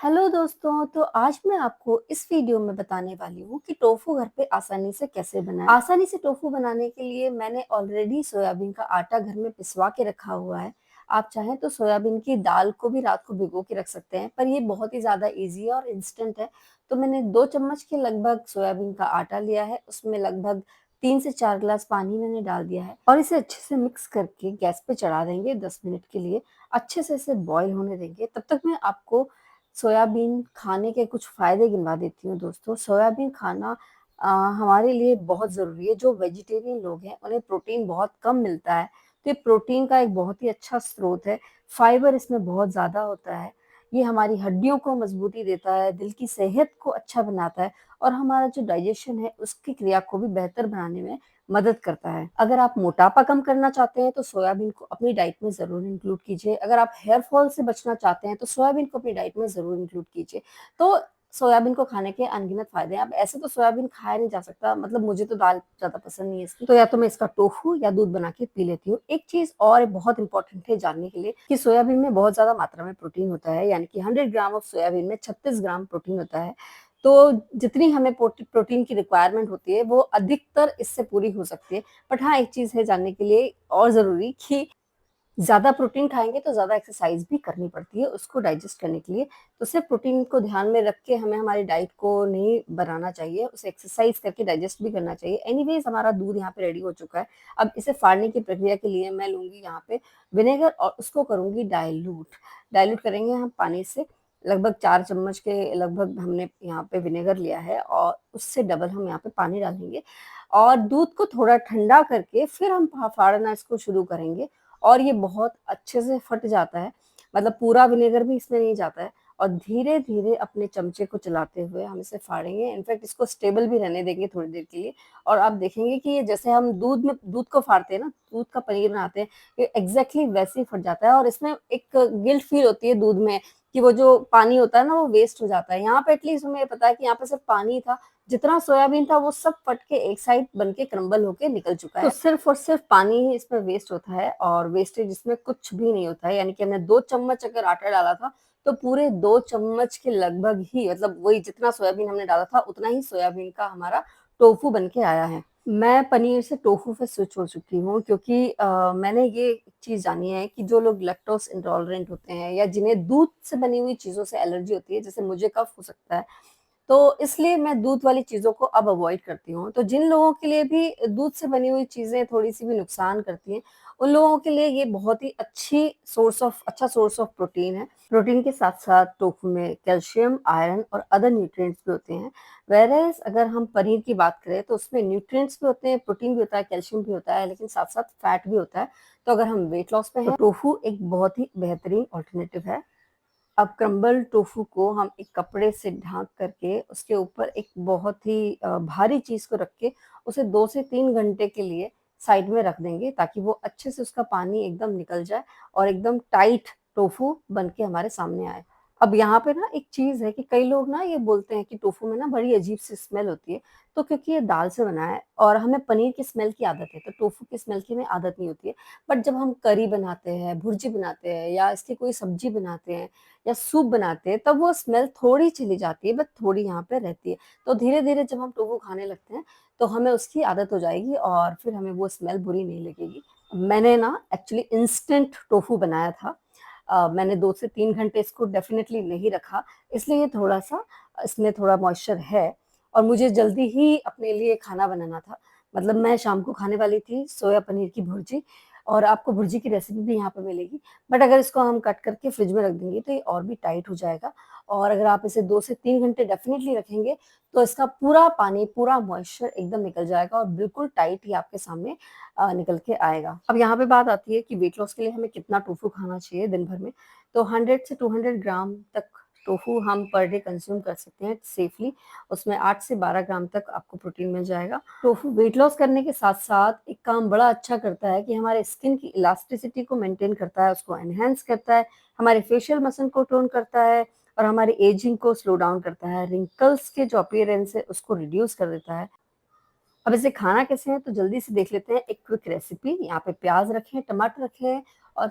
Hello दोस्तों, तो आज मैं आपको इस वीडियो में बताने वाली हूँ कि टोफू घर पे आसानी से कैसे बनाएं। आसानी से टोफू बनाने के लिए मैंने ऑलरेडी सोयाबीन का आटा घर में पिसवा के रखा हुआ है। आप चाहें तो सोयाबीन की दाल को भी रात को भिगो के रख सकते हैं, पर ये बहुत ही ज़्यादा इजी है और इंस्टेंट है। तो मैंने 2 चम्मच के लगभग सोयाबीन का आटा लिया है, उसमें लगभग 3 से 4 ग्लास पानी मैंने डाल दिया है और इसे अच्छे से मिक्स करके गैस पे चढ़ा देंगे 10 मिनट के लिए। अच्छे से इसे बॉईल होने देंगे। तब तक मैं आपको सोयाबीन खाने के कुछ फ़ायदे गिनवा देती हूँ दोस्तों। सोयाबीन खाना हमारे लिए बहुत ज़रूरी है। जो वेजिटेरियन लोग हैं, उन्हें प्रोटीन बहुत कम मिलता है, तो ये प्रोटीन का एक बहुत ही अच्छा स्रोत है। फाइबर इसमें बहुत ज़्यादा होता है। ये हमारी हड्डियों को मजबूती देता है, दिल की सेहत को अच्छा बनाता है और हमारा जो डाइजेशन है, उसकी क्रिया को भी बेहतर बनाने में मदद करता है। अगर आप मोटापा कम करना चाहते हैं तो सोयाबीन को अपनी डाइट में ज़रूर इंक्लूड कीजिए। अगर आप हेयर फॉल से बचना चाहते हैं तो सोयाबीन को अपनी डाइट में ज़रूर इंक्लूड कीजिए। तो सोयाबीन को खाने के अनगिनत फ़ायदे हैं। अब ऐसे तो सोयाबीन खाया नहीं जा सकता, मतलब मुझे तो दाल ज़्यादा पसंद नहीं है इसकी, तो या तो मैं इसका टोफू या दूध बना के पी लेती हूँ। एक चीज़ और बहुत इंपॉर्टेंट है जानने के लिए कि सोयाबीन में बहुत ज़्यादा मात्रा में प्रोटीन होता है, यानी कि 100 ग्राम ऑफ सोयाबीन में 36 ग्राम प्रोटीन होता है। तो जितनी हमें प्रोटीन की रिक्वायरमेंट होती है, वो अधिकतर इससे पूरी हो सकती है। बट हाँ, एक चीज़ है जानने के लिए और ज़रूरी कि ज़्यादा प्रोटीन खाएँगे तो ज़्यादा एक्सरसाइज़ भी करनी पड़ती है उसको डाइजेस्ट करने के लिए। तो सिर्फ़ प्रोटीन को ध्यान में रख के हमें हमारी डाइट को नहीं बनाना चाहिए, उसे एक्सरसाइज़ करके डाइजेस्ट भी करना चाहिए। एनीवेज़ हमारा दूध यहाँ पे रेडी हो चुका है। अब इसे फाड़ने की प्रक्रिया के लिए मैं लूँगी यहाँ पे विनेगर और उसको करूँगी डाइल्यूट। डाइल्यूट करेंगे हम पानी से। लगभग 4 चम्मच के लगभग हमने यहाँ पे विनेगर लिया है और उससे डबल हम यहाँ पे पानी डालेंगे और दूध को थोड़ा ठंडा करके फिर हम फाड़ना इसको शुरू करेंगे और ये बहुत अच्छे से फट जाता है। मतलब पूरा विनेगर भी इसमें नहीं जाता है और धीरे-धीरे अपने चमचे को चलाते हुए हम इसे फाड़ेंगे। इनफैक्ट इसको स्टेबल भी रहने देंगे थोड़ी देर के लिए और आप देखेंगे कि ये जैसे हम दूध को फाड़ते हैं ना, दूध का पनीर बनाते हैं, ये एग्ज़ैक्टली वैसे ही फट जाता है और इसमें एक गिल्ट फ़ील होती है दूध में कि वो जो पानी होता है ना, वो वेस्ट हो जाता है। यहाँ पे एटलीस्ट हमें पता है कि यहाँ पे सिर्फ़ पानी था, जितना सोयाबीन था वो सब फट के एक साइड बन के क्रम्बल होके निकल चुका है। तो सिर्फ़ और सिर्फ़ पानी ही इसमें वेस्ट होता है और वेस्टेज इसमें कुछ भी नहीं होता है। यानी कि हमने 2 चम्मच अगर आटा डाला था, तो पूरे 2 चम्मच के लगभग ही, मतलब वही जितना सोयाबीन हमने डाला था, उतना ही सोयाबीन का हमारा टोफू बन के आया है। मैं पनीर से टोफू पे स्विच हो चुकी हूँ क्योंकि मैंने ये चीज़ जानी है कि जो लोग लैक्टोज़ इंटॉलरेंट होते हैं या जिन्हें दूध से बनी हुई चीज़ों से एलर्जी होती है, जैसे मुझे कफ़ हो सकता है, तो इसलिए मैं दूध वाली चीज़ों को अब अवॉइड करती हूँ। तो जिन लोगों के लिए भी दूध से बनी हुई चीज़ें थोड़ी-सी भी नुकसान करती हैं, उन लोगों के लिए ये बहुत ही अच्छा सोर्स ऑफ प्रोटीन है। प्रोटीन के साथ-साथ टोफू में कैल्शियम, आयरन और अदर न्यूट्रिएंट्स भी होते हैं। व्हेयरएज़ अगर हम पनीर की बात करें तो उसमें न्यूट्रिएंट्स भी होते हैं, प्रोटीन भी होता है, कैल्शियम भी होता है, लेकिन साथ-साथ फैट भी होता है। तो अगर हम वेट लॉस पे हैं, तो टोफू एक बहुत ही बेहतरीन अल्टरनेटिव है। अब क्रम्बल टोफू को हम एक कपड़े से ढक करके उसके ऊपर एक बहुत ही भारी चीज़ को रख के उसे 2 से 3 घंटे के लिए साइड में रख देंगे ताकि वो अच्छे से उसका पानी एकदम निकल जाए और एकदम टाइट टोफू बन के हमारे सामने आए। अब यहाँ पे ना एक चीज़ है कि कई लोग ना ये बोलते हैं कि टोफू में ना बड़ी अजीब-सी स्मेल होती है, तो क्योंकि ये दाल से बना है और हमें पनीर की स्मेल की आदत है, तो टोफू की स्मेल की हमें आदत नहीं होती है। बट जब हम करी बनाते हैं, भुर्जी बनाते हैं या इसकी कोई सब्ज़ी बनाते हैं या सूप बनाते हैं, तब वो स्मेल थोड़ी चली जाती है, बट थोड़ी यहाँ पे रहती है। तो धीरे-धीरे जब हम टोफू खाने लगते हैं, तो हमें उसकी आदत हो जाएगी और फिर हमें वो स्मेल बुरी नहीं लगेगी। मैंने ना एक्चुअली इंस्टेंट टोफू बनाया था। मैंने 2 से 3 घंटे इसको डेफ़िनेटली नहीं रखा, इसलिए थोड़ा-सा इसमें थोड़ा मॉइस्चर है और मुझे जल्दी ही अपने लिए खाना बनाना था। मतलब मैं शाम को खाने वाली थी सोया पनीर की भुर्जी और आपको भुर्जी की रेसिपी भी यहाँ पे मिलेगी। बट अगर इसको हम कट करके फ्रिज में रख देंगे तो ये और भी टाइट हो जाएगा और अगर आप इसे 2 से 3 घंटे डेफ़िनेटली रखेंगे, तो इसका पूरा पानी, पूरा मॉइस्चर एकदम निकल जाएगा और बिल्कुल टाइट ही आपके सामने निकल के आएगा। अब यहाँ पे बात आती है कि वेट लॉस के लिए हमें कितना टोफू खाना चाहिए दिन भर में, तो 100 से 200 ग्राम तक टोफू हम पर डे कंज़्यूम कर सकते हैं सेफ़ली। उसमें 8 से 12 ग्राम तक आपको प्रोटीन मिल जाएगा। टोफू वेट लॉस करने के साथ-साथ एक काम बड़ा अच्छा करता है कि हमारे स्किन की इलास्टिसिटी को मेंटेन करता है, उसको एनहांस करता है, हमारे फेशियल मसल को टोन करता है और हमारी एजिंग को स्लो डाउन करता है। रिंकल्स के जो अपीयरेंस है उसको रिड्यूस कर देता है। अब इसे खाना कैसे है तो जल्दी से देख लेते हैं एक क्विक रेसिपी। यहाँ पे प्याज़ रखे हैं, टमाटर रखे हैं और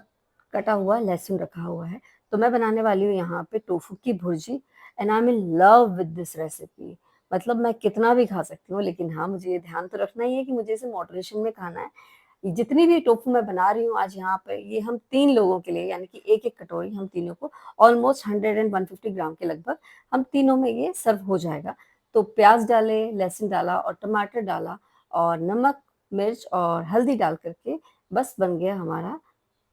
कटा हुआ लहसुन रखा हुआ है। तो मैं बनाने वाली हूँ यहाँ पे टोफू की bhurji and I am in love with this recipe. मतलब मैं कितना भी खा सकती हूँ, लेकिन हाँ, मुझे ये ध्यान तो रखना ही है कि मुझे इसे मॉडरेशन में खाना है। जितनी भी टोफू मैं बना रही हूँ आज यहाँ पे, ये हम 3 लोगों के लिए, यानी कि एक-एक कटोरी हम तीनों को ऑलमोस्ट 100 एंड 150 ग्राम के लगभग हम तीनों में ये सर्व हो जाएगा। तो प्याज़ डाले, लहसुन डाला और टमाटर डाला और नमक, मिर्च और हल्दी डाल कर के बस बन गया हमारा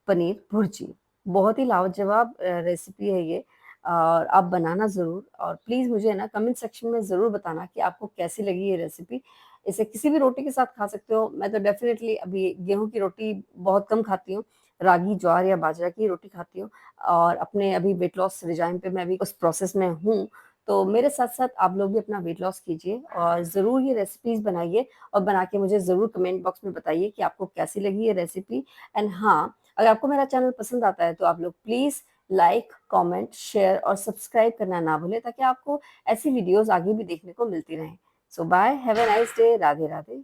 पनीर भुर्जी। बहुत ही लाजवाब रेसिपी है ये और आप बनाना ज़रूर और प्लीज़ मुझे ना कमेंट सेक्शन में ज़रूर बताना कि आपको कैसी लगी ये रेसिपी। इसे किसी भी रोटी के साथ खा सकते हो। मैं तो डेफ़िनेटली अभी गेहूँ की रोटी बहुत कम खाती हूँ, रागी, ज्वार या बाजरा की रोटी खाती हूँ और अपने अभी वेट लॉस रिजाइम पे मैं अभी उस प्रोसेस में हूँ। तो मेरे साथ-साथ आप लोग भी अपना वेट लॉस कीजिए और ज़रूर ये रेसिपीज़ बनाइए और बना के मुझे ज़रूर कमेंट बॉक्स में बताइए कि आपको कैसी लगी ये रेसिपी। एंड हाँ, अगर आपको मेरा चैनल पसंद आता है तो आप लोग प्लीज़ लाइक, कमेंट, शेयर और सब्सक्राइब करना ना भूलें ताकि आपको ऐसी वीडियोज़ आगे भी देखने को मिलती रहें। सो bye, have a nice day, Radhe Radhe.